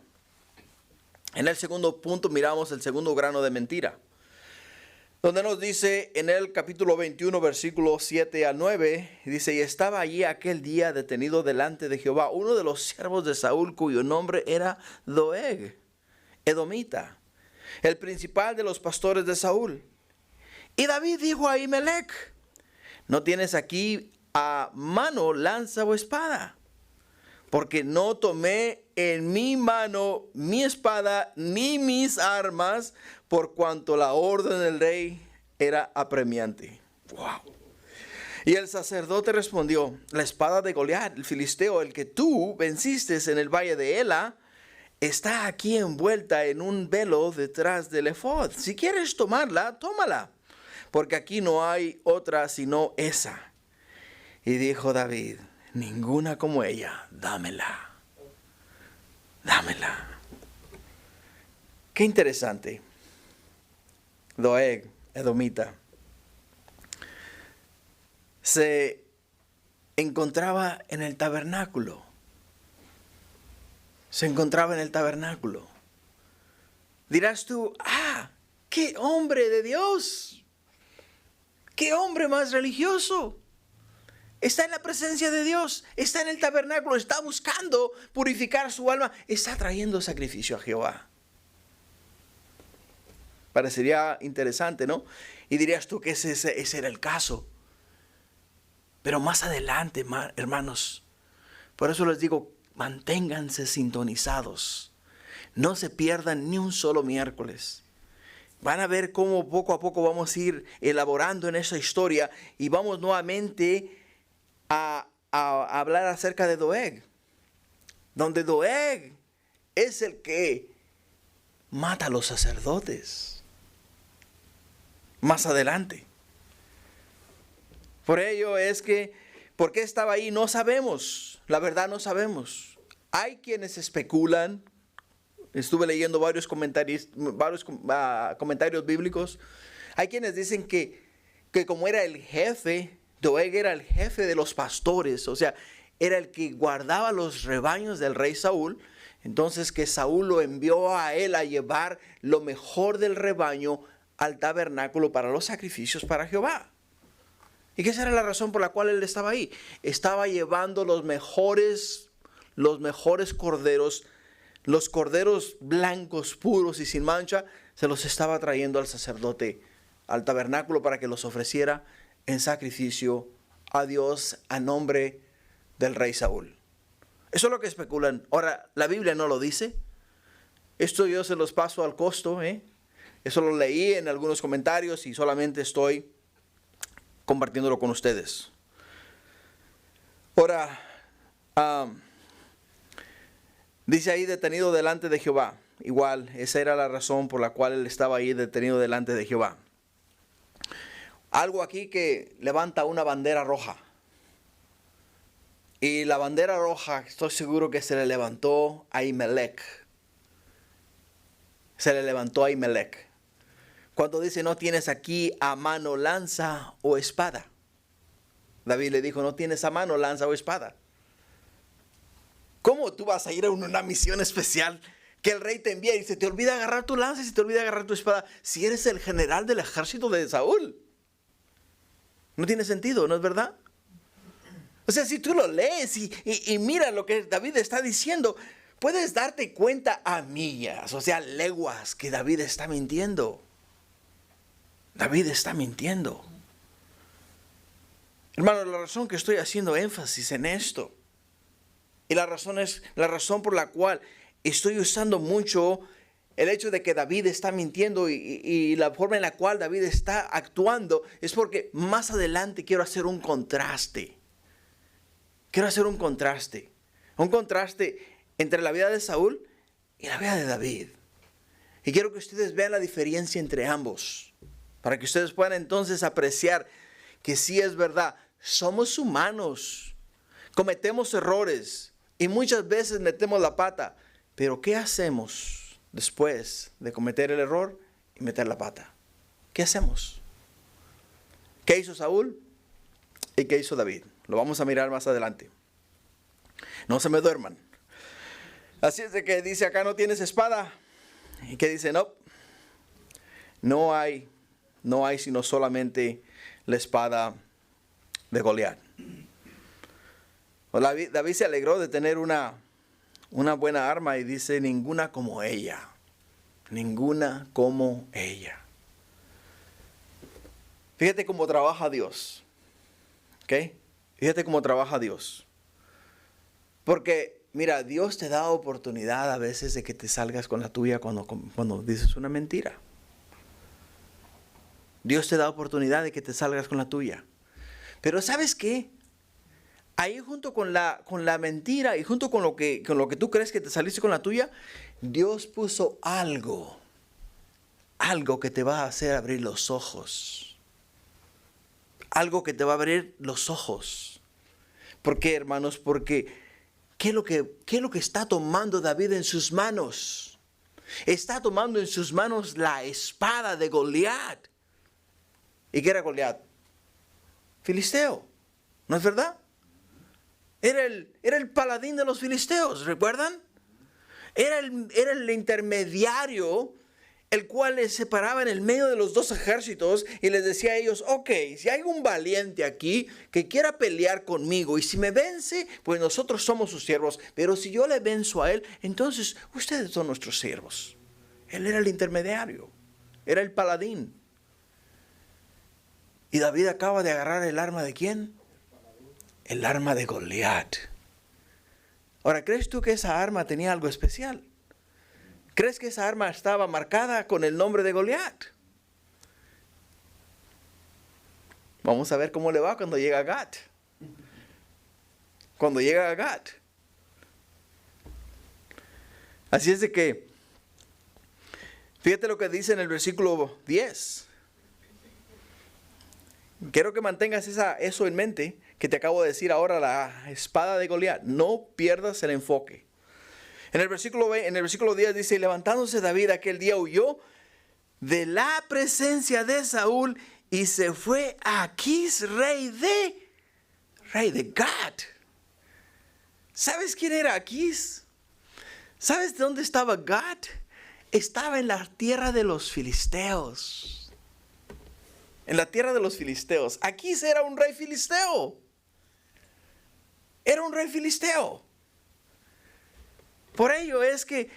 En el segundo punto miramos el segundo grano de mentira, donde nos dice en el capítulo 21, versículos 7 al 9, dice: y estaba allí aquel día detenido delante de Jehová uno de los siervos de Saúl, cuyo nombre era Doeg, edomita, el principal de los pastores de Saúl. Y David dijo a Ahimelech: ¿no tienes aquí a mano lanza o espada? Porque no tomé en mi mano mi espada ni mis armas, por cuanto la orden del rey era apremiante. ¡Wow! Y el sacerdote respondió: la espada de Goliat, el filisteo, el que tú venciste en el valle de Ela, está aquí envuelta en un velo detrás del ephod. Si quieres tomarla, tómala, porque aquí no hay otra sino esa. Y dijo David: ninguna como ella, dámela. Dámela. Qué interesante. Doeg, edomita, se encontraba en el tabernáculo. Se encontraba en el tabernáculo. Dirás tú: qué hombre de Dios. Qué hombre más religioso. Está en la presencia de Dios, está en el tabernáculo, está buscando purificar su alma, está trayendo sacrificio a Jehová. Parecería interesante, ¿no? Y dirías tú que ese era el caso. Pero más adelante, hermanos, por eso les digo, manténganse sintonizados. No se pierdan ni un solo miércoles. Van a ver cómo poco a poco vamos a ir elaborando en esa historia y vamos nuevamente a hablar acerca de Doeg, donde Doeg es el que mata a los sacerdotes más adelante. Por ello es que, ¿por qué estaba ahí? No sabemos, la verdad no sabemos. Hay quienes especulan. Estuve leyendo varios comentarios bíblicos. Hay quienes dicen que como era el jefe, Doeg era el jefe de los pastores, o sea, era el que guardaba los rebaños del rey Saúl. Entonces que Saúl lo envió a él a llevar lo mejor del rebaño al tabernáculo para los sacrificios para Jehová. ¿Y qué será la razón por la cual él estaba ahí? Estaba llevando los mejores corderos, los corderos blancos, puros y sin mancha, se los estaba trayendo al sacerdote al tabernáculo para que los ofreciera en sacrificio a Dios a nombre del rey Saúl. Eso es lo que especulan. Ahora, la Biblia no lo dice. Esto yo se los paso al costo. Eso lo leí en algunos comentarios y solamente estoy compartiéndolo con ustedes. Ahora, dice ahí detenido delante de Jehová. Igual, esa era la razón por la cual él estaba ahí detenido delante de Jehová. Algo aquí que levanta una bandera roja. Y la bandera roja, estoy seguro que se le levantó a Ahimelech. Se le levantó a Ahimelech. Cuando dice: no tienes aquí a mano lanza o espada. David le dijo: no tienes a mano lanza o espada. ¿Cómo tú vas a ir a una misión especial que el rey te envía y se te olvida agarrar tu lanza y se te olvida agarrar tu espada si eres el general del ejército de Saúl? No tiene sentido, ¿no es verdad? O sea, si tú lo lees y mira lo que David está diciendo, puedes darte cuenta a millas, o sea, leguas, que David está mintiendo. David está mintiendo. Hermano, la razón que estoy haciendo énfasis en esto, y la razón por la cual estoy usando mucho el hecho de que David está mintiendo y la forma en la cual David está actuando, es porque más adelante quiero hacer un contraste. Quiero hacer un contraste entre la vida de Saúl y la vida de David. Y quiero que ustedes vean la diferencia entre ambos, para que ustedes puedan entonces apreciar que sí es verdad, somos humanos, cometemos errores y muchas veces metemos la pata, pero ¿qué hacemos después de cometer el error y meter la pata. ¿Qué hacemos? ¿Qué hizo Saúl y qué hizo David? Lo vamos a mirar más adelante. No se me duerman. Así es de que dice acá, ¿no tienes espada? Y que dice, no hay sino solamente la espada de Goliat. David se alegró de tener una buena arma y dice, ninguna como ella. Ninguna como ella. Fíjate cómo trabaja Dios. ¿Ok? Fíjate cómo trabaja Dios. Porque, mira, Dios te da oportunidad a veces de que te salgas con la tuya cuando dices una mentira. Dios te da oportunidad de que te salgas con la tuya. Pero ¿sabes qué? Ahí junto con la mentira y junto con lo que tú crees que te saliste con la tuya, Dios puso algo que te va a hacer abrir los ojos. Algo que te va a abrir los ojos. ¿Por qué, hermanos? Porque ¿qué es lo que está tomando David en sus manos? Está tomando en sus manos la espada de Goliat. ¿Y qué era Goliat? Filisteo, ¿no es verdad? Era el paladín de los filisteos, ¿recuerdan? Era el intermediario, el cual les separaba en el medio de los dos ejércitos y les decía a ellos, ok, si hay un valiente aquí que quiera pelear conmigo y si me vence, pues nosotros somos sus siervos, pero si yo le venzo a él, entonces ustedes son nuestros siervos. Él era el intermediario, era el paladín. Y David acaba de agarrar el arma de ¿quién? El arma de Goliat. Ahora, ¿crees tú que esa arma tenía algo especial? ¿Crees que esa arma estaba marcada con el nombre de Goliat? Vamos a ver cómo le va cuando llega a Gat. Cuando llega a Gat. Así es de que, fíjate lo que dice en el versículo 10. Quiero que mantengas eso en mente, que te acabo de decir ahora, la espada de Goliat. No pierdas el enfoque. En el versículo 10 dice, y levantándose David aquel día huyó de la presencia de Saúl y se fue a Aquís, rey de Gat. ¿Sabes quién era Aquís? ¿Sabes de dónde estaba Gat? Estaba en la tierra de los filisteos. En la tierra de los filisteos. Aquís era un rey filisteo. Era un rey filisteo. Por ello es que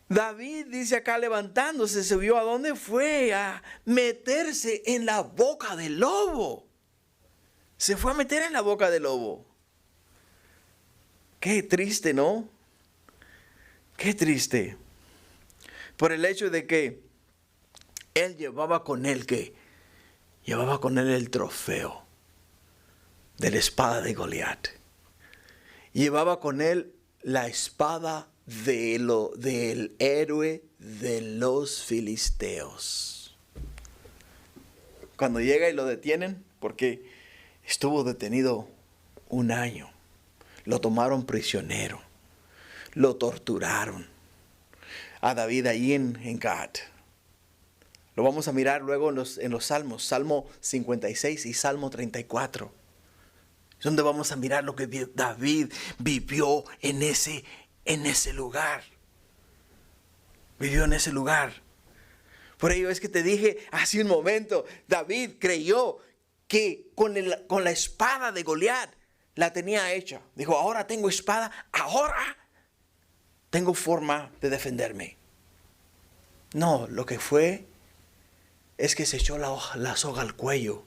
David dice acá, levantándose, se vio a dónde fue a meterse en la boca del lobo. Se fue a meter en la boca del lobo. Qué triste, ¿no? Qué triste. Por el hecho de que él llevaba con él el trofeo de la espada de Goliat. Llevaba con él la espada del héroe de los filisteos. Cuando llega y lo detienen, porque estuvo detenido 1 año, lo tomaron prisionero, lo torturaron a David allí en Gat. Lo vamos a mirar luego en los salmos, Salmo 56 y Salmo 34. Es donde vamos a mirar lo que David vivió en ese lugar. Vivió en ese lugar. Por ello es que te dije hace un momento, David creyó que con la espada de Goliat la tenía hecha. Dijo, ahora tengo espada, ahora tengo forma de defenderme. No, lo que fue es que se echó la soga al cuello.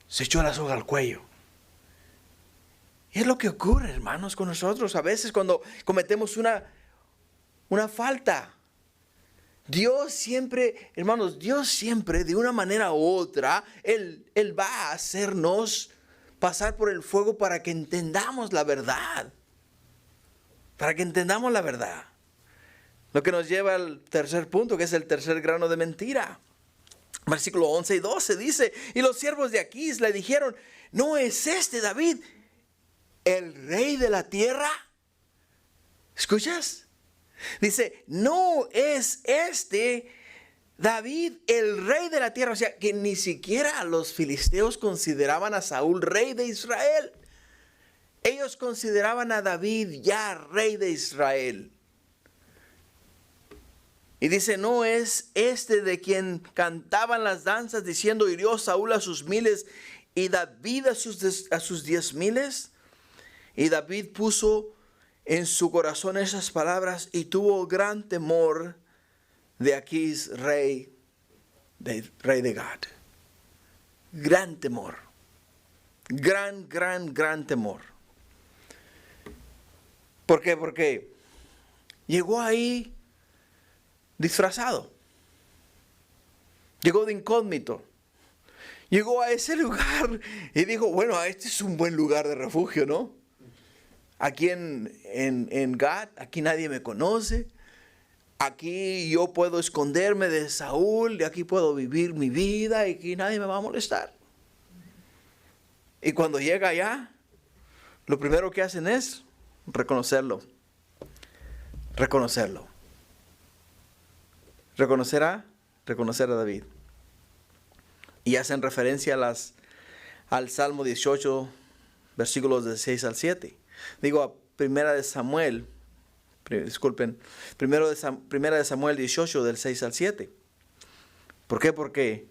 Se echó la soga al cuello. Y es lo que ocurre, hermanos, con nosotros. A veces cuando cometemos una falta. Dios siempre, hermanos, de una manera u otra, Él va a hacernos pasar por el fuego para que entendamos la verdad. Para que entendamos la verdad. Lo que nos lleva al tercer punto, que es el tercer grano de mentira. Versículo 11 y 12 dice, y los siervos de Aquís le dijeron, ¿no es este David el rey de la tierra? ¿Escuchas? Dice, no es este David el rey de la tierra. O sea, que ni siquiera los filisteos consideraban a Saúl rey de Israel. Ellos consideraban a David ya rey de Israel. Y dice, no es este de quien cantaban las danzas diciendo, hirió Saúl a sus miles y David a sus 10,000. Y David puso en su corazón esas palabras y tuvo gran temor de Aquís, rey de Gad. Gran temor. Gran temor. ¿Por qué? Porque llegó ahí disfrazado. Llegó de incógnito. Llegó a ese lugar y dijo, bueno, este es un buen lugar de refugio, ¿no? Aquí en Gad, aquí nadie me conoce. Aquí yo puedo esconderme de Saúl, y aquí puedo vivir mi vida y aquí nadie me va a molestar. Y cuando llega allá, lo primero que hacen es reconocerlo. Reconocer a David. Y hacen referencia al Salmo 18, versículos de 6 al 7. Digo, a Primera de Samuel 18, del 6 al 7. ¿Por qué? Porque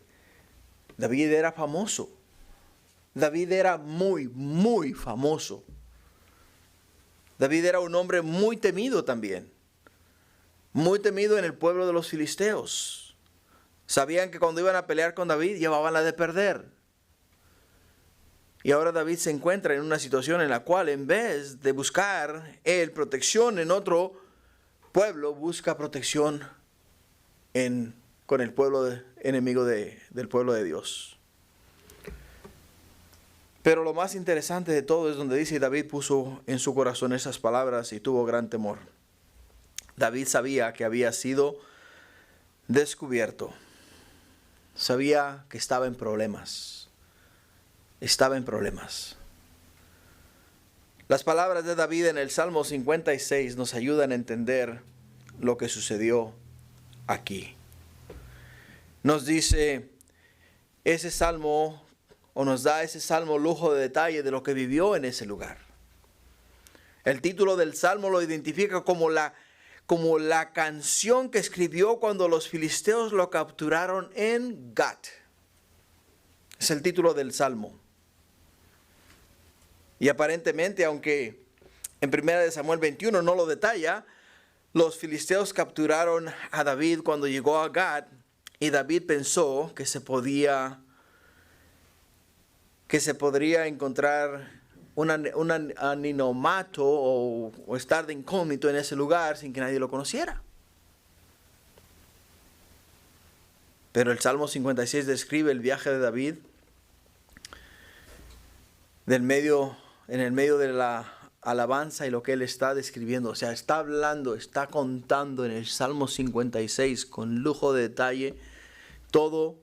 David era famoso. David era muy famoso. David era un hombre muy temido también. Muy temido en el pueblo de los filisteos. Sabían que cuando iban a pelear con David, llevaban la de perder. Y ahora David se encuentra en una situación en la cual, en vez de buscar él protección en otro pueblo, busca protección con el pueblo enemigo del pueblo de Dios. Pero lo más interesante de todo es donde dice, David puso en su corazón esas palabras y tuvo gran temor. David sabía que había sido descubierto. Sabía que estaba en problemas. Las palabras de David en el Salmo 56 nos ayudan a entender lo que sucedió aquí. Nos dice ese salmo, o nos da ese salmo lujo de detalle de lo que vivió en ese lugar. El título del salmo lo identifica como la canción que escribió cuando los filisteos lo capturaron en Gat. Es el título del salmo. Y aparentemente, aunque en 1 Samuel 21 no lo detalla, los filisteos capturaron a David cuando llegó a Gat, y David pensó que se podría encontrar un anonimato o estar de incógnito en ese lugar sin que nadie lo conociera. Pero el Salmo 56 describe el viaje de David en el medio de la alabanza y lo que él está describiendo. O sea, está hablando, está contando en el Salmo 56 con lujo de detalle todo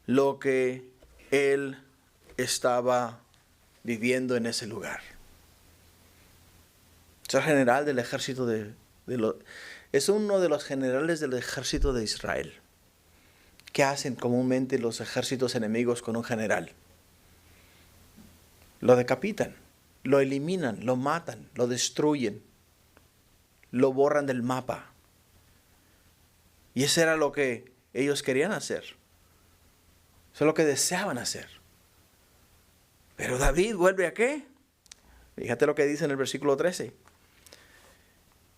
lo que él estaba viviendo en ese lugar. Es el general del ejército es uno de los generales del ejército de Israel. ¿Qué hacen comúnmente los ejércitos enemigos con un general? Lo decapitan, lo eliminan, lo matan, lo destruyen, lo borran del mapa. Y eso era lo que ellos querían hacer. Eso es lo que deseaban hacer. Pero David vuelve a ¿qué? Fíjate lo que dice en el versículo 13.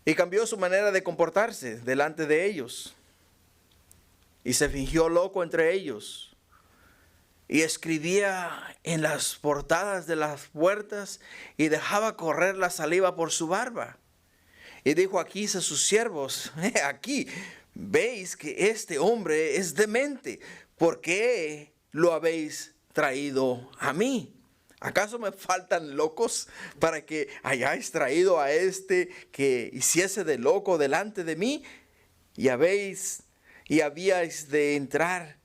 Y cambió su manera de comportarse delante de ellos. Y se fingió loco entre ellos. Y escribía en las portadas de las puertas y dejaba correr la saliva por su barba. Y dijo aquí a sus siervos, aquí veis que este hombre es demente. ¿Por qué lo habéis traído a mí? ¿Acaso me faltan locos para que hayáis traído a este que hiciese de loco delante de mí? ¿Y habíais de entrar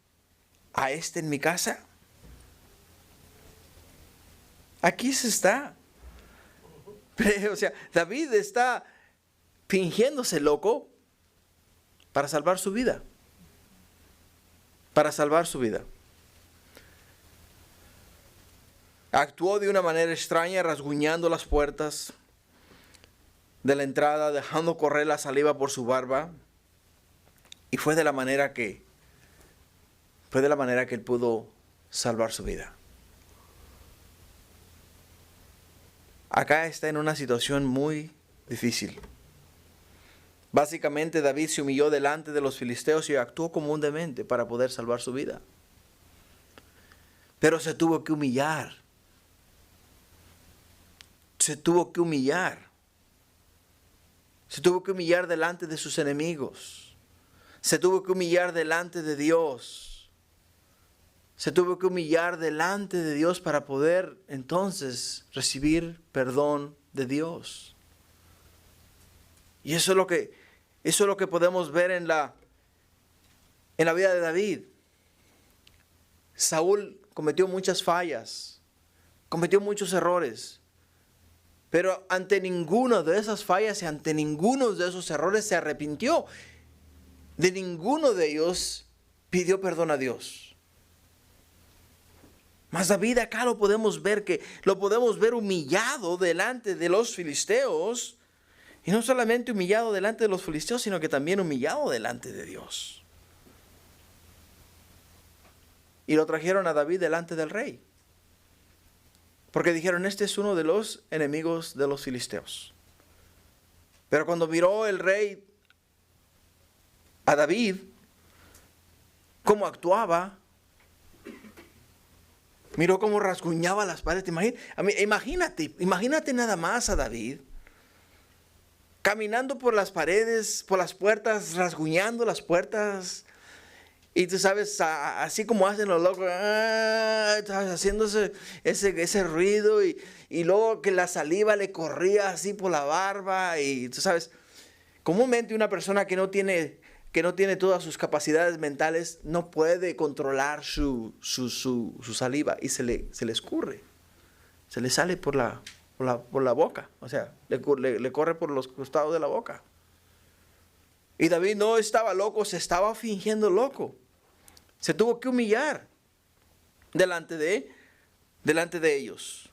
a este en mi casa? Aquí se está. O sea, David está fingiéndose loco para salvar su vida. Para salvar su vida. Actuó de una manera extraña, rasguñando las puertas de la entrada, dejando correr la saliva por su barba. Y fue de la manera que él pudo salvar su vida. Acá está en una situación muy difícil. Básicamente David se humilló delante de los filisteos y actuó como un demente para poder salvar su vida. Pero se tuvo que humillar. Se tuvo que humillar. Se tuvo que humillar delante de sus enemigos. Se tuvo que humillar delante de Dios. Se tuvo que humillar delante de Dios para poder entonces recibir perdón de Dios. Y eso es lo que podemos ver en la vida de David. Saúl cometió muchas fallas, cometió muchos errores, pero ante ninguna de esas fallas y ante ninguno de esos errores se arrepintió. De ninguno de ellos pidió perdón a Dios. Mas David acá lo podemos ver humillado delante de los filisteos. Y no solamente humillado delante de los filisteos, sino que también humillado delante de Dios. Y lo trajeron a David delante del rey. Porque dijeron, este es uno de los enemigos de los filisteos. Pero cuando miró el rey a David, cómo actuaba, miró cómo rasguñaba las paredes. Imagínate nada más a David caminando por las paredes, por las puertas, rasguñando las puertas. Y tú sabes, así como hacen los locos, haciéndose ese ruido. Y luego que la saliva le corría así por la barba. Y tú sabes, comúnmente una persona que no tiene todas sus capacidades mentales no puede controlar su saliva. Y se le escurre. Se le sale por la boca, o sea, le corre por los costados de la boca. Y David no estaba loco, se estaba fingiendo loco. Se tuvo que humillar delante de ellos.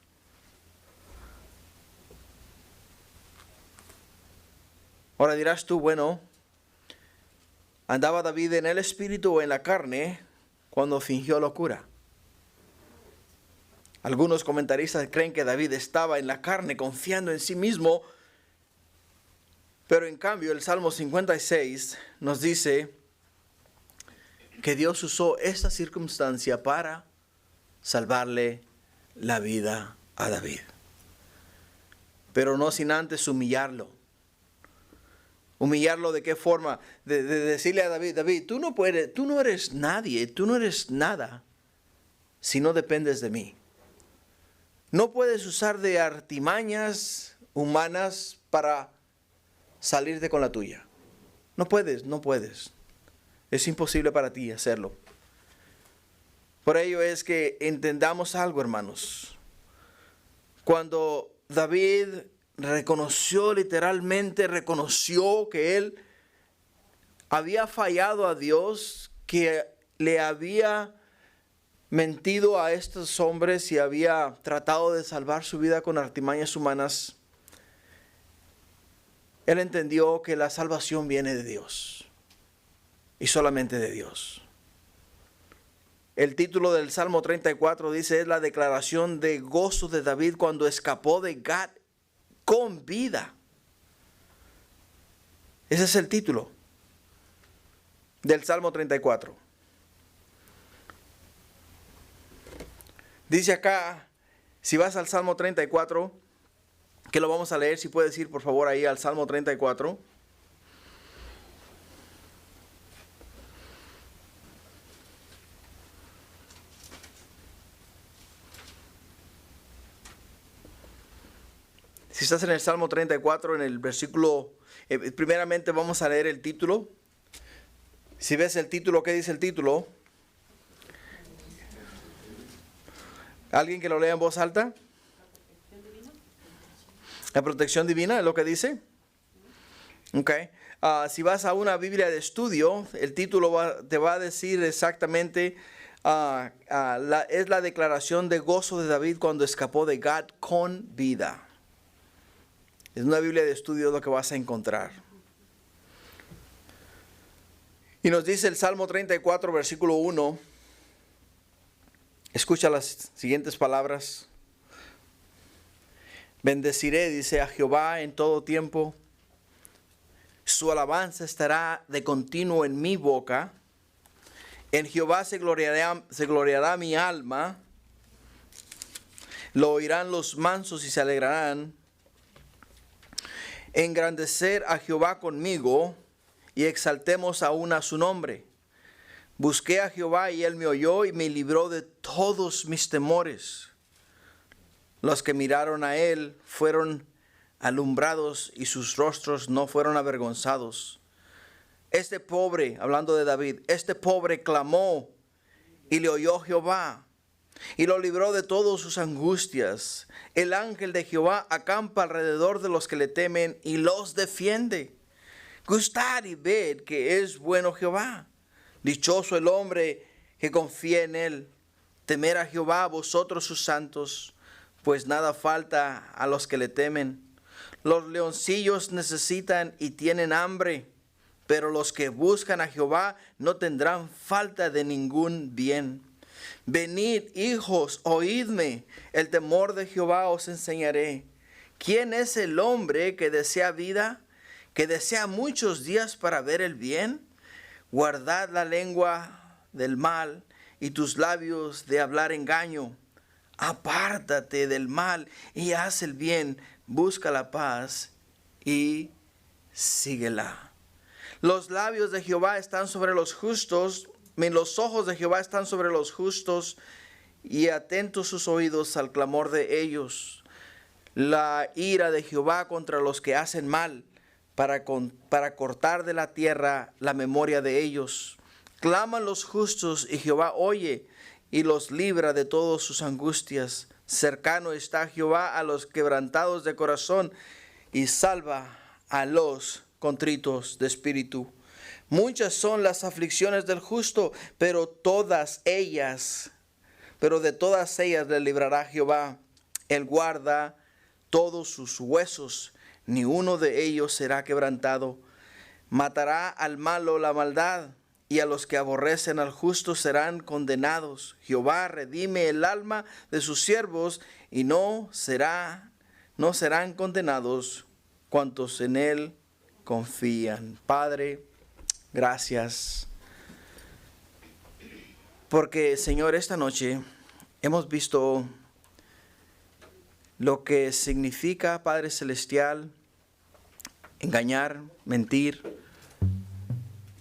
Ahora dirás tú, bueno, ¿andaba David en el espíritu o en la carne cuando fingió locura? Algunos comentaristas creen que David estaba en la carne confiando en sí mismo, pero en cambio el Salmo 56 nos dice que Dios usó esta circunstancia para salvarle la vida a David. Pero no sin antes humillarlo. ¿Humillarlo de qué forma? De decirle a David, David, tú no eres nadie, tú no eres nada si no dependes de mí. No puedes usar de artimañas humanas para salirte con la tuya. No puedes. Es imposible para ti hacerlo. Por ello es que entendamos algo, hermanos. Cuando David literalmente reconoció que él había fallado a Dios, que le había mentido a estos hombres y había tratado de salvar su vida con artimañas humanas, él entendió que la salvación viene de Dios y solamente de Dios. El título del Salmo 34 dice, es la declaración de gozo de David cuando escapó de Gat con vida. Ese es el título del Salmo 34. Dice acá, si vas al Salmo 34, que lo vamos a leer, si puedes ir por favor ahí al Salmo 34. Si estás en el Salmo 34, en el versículo, primeramente vamos a leer el título. Si ves el título, ¿qué dice el título? ¿Alguien que lo lea en voz alta? La protección divina es lo que dice. Okay. Si vas a una Biblia de estudio, el título te va a decir exactamente, es la declaración de gozo de David cuando escapó de Gad con vida. Es una Biblia de estudio lo que vas a encontrar. Y nos dice el Salmo 34, versículo 1. Escucha las siguientes palabras. Bendeciré, dice, a Jehová en todo tiempo. Su alabanza estará de continuo en mi boca. En Jehová se gloriará mi alma. Lo oirán los mansos y se alegrarán. Engrandecer a Jehová conmigo y exaltemos aún a su nombre. Busqué a Jehová y él me oyó y me libró de todos mis temores. Los que miraron a él fueron alumbrados y sus rostros no fueron avergonzados. Este pobre, hablando de David, este pobre clamó y le oyó Jehová y lo libró de todas sus angustias. El ángel de Jehová acampa alrededor de los que le temen y los defiende. Gustad y ved que es bueno Jehová. Dichoso el hombre que confía en él. Temer a Jehová vosotros sus santos, pues nada falta a los que le temen. Los leoncillos necesitan y tienen hambre, pero los que buscan a Jehová no tendrán falta de ningún bien. Venid, hijos, oídme, el temor de Jehová os enseñaré. ¿Quién es el hombre que desea vida, que desea muchos días para ver el bien? Guardad la lengua del mal y tus labios de hablar engaño. Apártate del mal y haz el bien, busca la paz y síguela. Los labios de Jehová están sobre los justos, los ojos de Jehová están sobre los justos y atentos sus oídos al clamor de ellos. La ira de Jehová contra los que hacen mal, para cortar de la tierra la memoria de ellos. Claman los justos y Jehová oye y los libra de todas sus angustias. Cercano está Jehová a los quebrantados de corazón y salva a los contritos de espíritu. Muchas son las aflicciones del justo, pero de todas ellas le librará Jehová. Él guarda todos sus huesos, ni uno de ellos será quebrantado. Matará al malo la maldad, y a los que aborrecen al justo serán condenados. Jehová redime el alma de sus siervos, y no serán condenados cuantos en él confían. Padre, gracias, porque Señor, esta noche hemos visto lo que significa, Padre Celestial, engañar, mentir.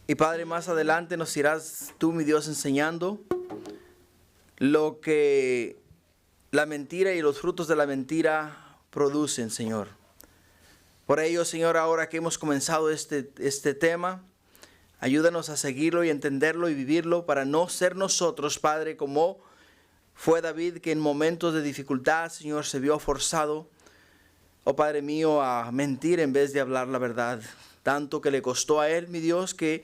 Y Padre, más adelante nos irás tú, mi Dios, enseñando lo que la mentira y los frutos de la mentira producen, Señor. Por ello, Señor, ahora que hemos comenzado este tema, ayúdanos a seguirlo y entenderlo y vivirlo para no ser nosotros, Padre, como fue David, que en momentos de dificultad, Señor, se vio forzado, oh Padre mío, a mentir en vez de hablar la verdad. Tanto que le costó a él, mi Dios, que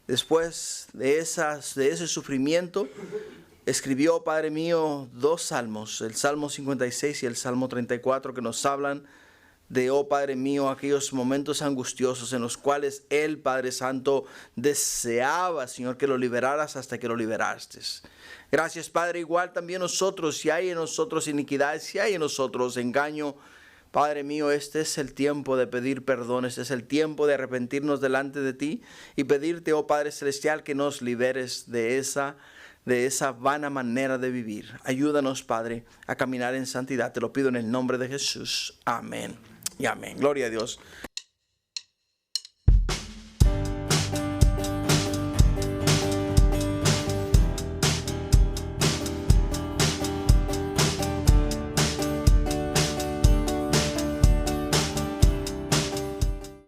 después de ese sufrimiento, escribió, Padre mío, 2 salmos, el Salmo 56 y el Salmo 34, que nos hablan de, oh Padre mío, aquellos momentos angustiosos en los cuales él, Padre Santo, deseaba, Señor, que lo liberaras hasta que lo liberaste. Gracias, Padre. Igual también nosotros, si hay en nosotros iniquidad, si hay en nosotros engaño, Padre mío, este es el tiempo de pedir perdón, este es el tiempo de arrepentirnos delante de ti y pedirte, oh Padre Celestial, que nos liberes de esa vana manera de vivir. Ayúdanos, Padre, a caminar en santidad. Te lo pido en el nombre de Jesús. Amén y amén. Gloria a Dios.